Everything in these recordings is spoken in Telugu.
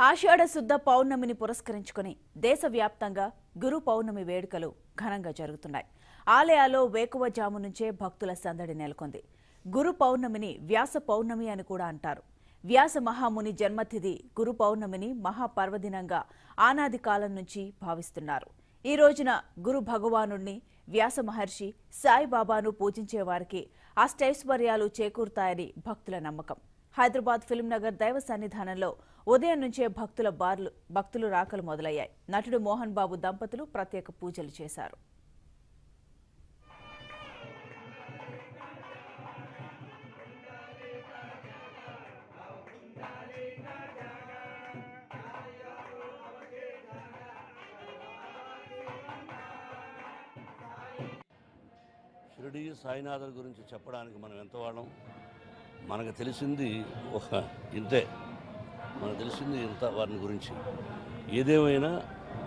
ఆషాఢ శుద్ధ పౌర్ణమిని పురస్కరించుకుని దేశవ్యాప్తంగా గురు పౌర్ణమి వేడుకలు ఘనంగా జరుగుతున్నాయి. ఆలయాల్లో వేకువజాము నుంచే భక్తుల సందడి నెలకొంది. గురు పౌర్ణమిని వ్యాస పౌర్ణమి అని కూడా అంటారు. వ్యాస మహాముని జన్మతిథి గురు పౌర్ణమిని మహాపర్వదినంగా ఆనాది కాలం నుంచి భావిస్తున్నారు. ఈ రోజున గురు భగవానుణ్ణి, వ్యాస మహర్షి, సాయిబాబాను పూజించే వారికి అష్టైశ్వర్యాలు చేకూరుతాయని భక్తుల నమ్మకం. హైదరాబాద్ ఫిల్మ్ నగర్ దైవ సన్నిధానంలో ఉదయం నుంచే భక్తులు రాకలు మొదలయ్యాయి. నటుడు మోహన్ బాబు దంపతులు ప్రత్యేక పూజలు చేశారు. షిరిడి సాయినాథుల గురించి చెప్పడానికి మనం ఎంత వాళ్ళం? మనకు తెలిసింది ఇంతే, మనకు తెలిసింది ఇంత వారిని గురించి. ఏదేమైనా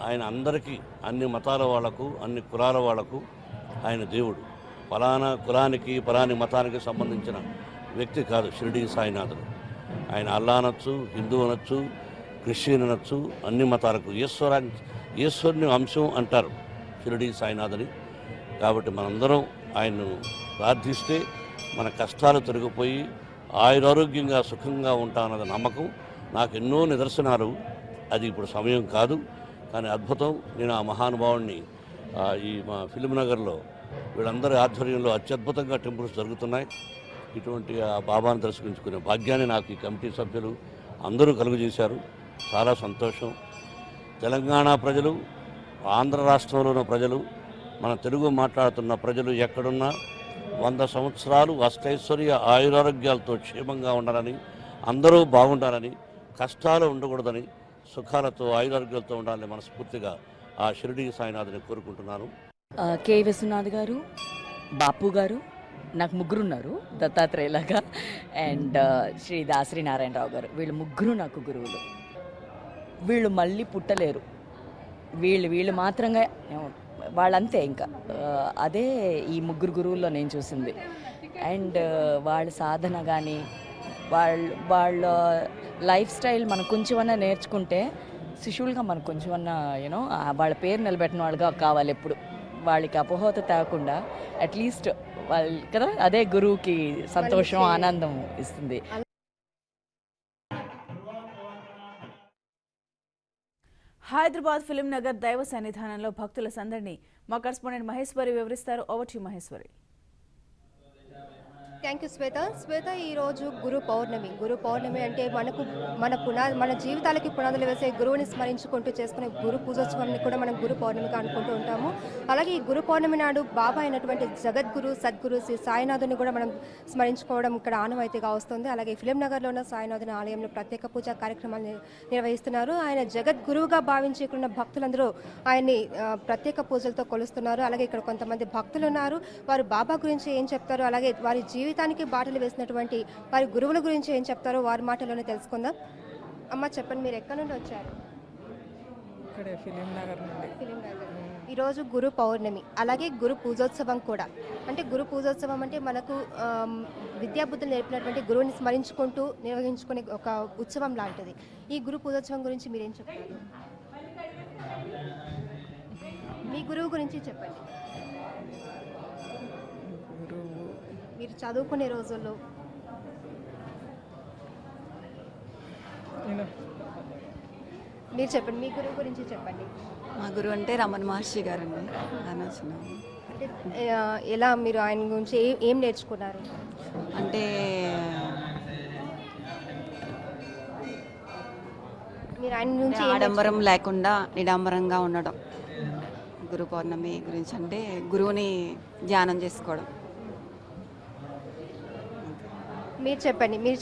ఆయన అందరికీ, అన్ని మతాల వాళ్లకు, అన్ని కులాల వాళ్లకు ఆయన దేవుడు. ఫలానా కులానికి ఫలాని మతానికి సంబంధించిన వ్యక్తి కాదు షిరిడి సాయినాథుడు. ఆయన అల్లా అనొచ్చు, హిందూ అనొచ్చు, క్రిస్టియన్ అనొచ్చు, అన్ని మతాలకు ఈశ్వరుని అంశం అంటారు షిరిడి సాయినాథుని. కాబట్టి మనందరం ఆయన్ను ప్రార్థిస్తే మన కష్టాలు తొలగిపోయి ఆయురారోగ్యంగా సుఖంగా ఉంటామన్నది నమ్మకం. నాకు ఎన్నో నిదర్శనాలు, అది ఇప్పుడు సమయం కాదు, కానీ అద్భుతం. నేను ఆ మహానుభావుడిని ఈ మా ఫిల్మ్ నగర్లో వీళ్ళందరి ఆధ్వర్యంలో అత్యద్భుతంగా టెంపుల్స్ జరుగుతున్నాయి. ఇటువంటి ఆ బాబాను దర్శించుకునే భాగ్యాన్ని నాకు ఈ కమిటీ సభ్యులు అందరూ కలుగజేశారు. చాలా సంతోషం. తెలంగాణ ప్రజలు, ఆంధ్ర రాష్ట్రంలో ఉన్న ప్రజలు, మన తెలుగు మాట్లాడుతున్న ప్రజలు ఎక్కడున్నా 100 సంవత్సరాలు అష్టైశ్వర్య ఆయురారోగ్యాలతో క్షేమంగా ఉండాలని, అందరూ బాగుండాలని, కష్టాలు ఉండకూడదని, సుఖాలతో ఆయురారోగ్యాలతో ఉండాలని మనస్ఫూర్తిగా ఆ షిరిడి సాయినాథుని కోరుకుంటున్నాను. కె విశ్వనాథ్ గారు, బాపు గారు, నాకు ముగ్గురు ఉన్నారు దత్తాత్రేయలాగా, అండ్ శ్రీ దాసరి నారాయణరావు గారు. వీళ్ళు ముగ్గురు నాకు గురువులు. వీళ్ళు మళ్ళీ పుట్టలేరు. వీళ్ళు మాత్రంగా వాళ్ళంతే. ఇంకా అదే ఈ ముగ్గురు గురువుల్లో నేను చూసింది. అండ్ వాళ్ళ సాధన కానీ వాళ్ళ లైఫ్ స్టైల్ మనం కొంచెమన్నా నేర్చుకుంటే, శిష్యులుగా మనకు కొంచెమన్నా వాళ్ళ పేరు నిలబెట్టిన వాళ్ళుగా కావాలి. ఎప్పుడు వాళ్ళకి అపోహత తేకుండా అట్లీస్ట్ వాళ్ళు కదా, అదే గురువుకి సంతోషం, ఆనందం ఇస్తుంది. హైదరాబాద్ ఫిల్మ్ నగర్ దైవ సన్నిధానంలో భక్తుల సందడిని మా కరెస్పాండెంట్ మహేశ్వరి వివరిస్తారు. Over to Maheshwari. Thank you Shweta. ఈరోజు గురు పౌర్ణమి అంటే మన జీవితాలకి పునాదులు వేసే గురువుని స్మరించుకుంటూ చేసుకునే గురు పూజోత్సవాన్ని కూడా మనం గురు పౌర్ణమిగా అనుకుంటూ ఉంటాము. అలాగే ఈ గురు పౌర్ణమి నాడు బాబా అయినటువంటి జగద్గురు సద్గురు శ్రీ సాయినాథుని కూడా మనం స్మరించుకోవడం ఇక్కడ ఆనవాయితీగా వస్తుంది. అలాగే ఫిలిం నగర్లో ఉన్న సాయినాథుని ఆలయంలో ప్రత్యేక పూజా కార్యక్రమాలు నిర్వహిస్తున్నారు. ఆయన జగద్గురువుగా భావించి ఇక్కడ ఉన్న భక్తులందరూ ఆయన్ని ప్రత్యేక పూజలతో కొలుస్తున్నారు. అలాగే ఇక్కడ కొంతమంది భక్తులు ఉన్నారు. వారు బాబా గురించి ఏం చెప్తారు, అలాగే వారి జీవితానికి బాటలు వేసినటువంటి వారి గురువుల గురించి ఏం చెప్తారో వారి మాటలోనే తెలుసుకుందాం. అమ్మ చెప్పండి, మీరు ఎక్కడి నుండి వచ్చారు? ఫిలిం నగర్ నుండి. ఈరోజు గురు పౌర్ణమి, అలాగే గురు పూజోత్సవం కూడా. అంటే గురు పూజోత్సవం అంటే మనకు విద్యాబుద్ధులు నేర్పినటువంటి గురువుని స్మరించుకుంటూ నిర్వహించుకునే ఒక ఉత్సవం లాంటిది. ఈ గురు పూజోత్సవం గురించి మీరేం చెప్తారు? మీ గురువు గురించి చెప్పండి. మీరు చదువుకునే రోజుల్లో మీరు చెప్పండి, మీ గురువు గురించి చెప్పండి. మా గురువు అంటే రమణ మహర్షి గారండి. అంటే ఎలా మీరు ఆయన గురించి ఏం నేర్చుకున్నారు? అంటే మీరు ఆయన నుంచి ఆడంబరం లేకుండా నిడాంబరంగా ఉండడం. గురు పౌర్ణమి గురించి అంటే గురువుని ధ్యానం చేసుకోవడం. మీరు చెప్పండి, మీరు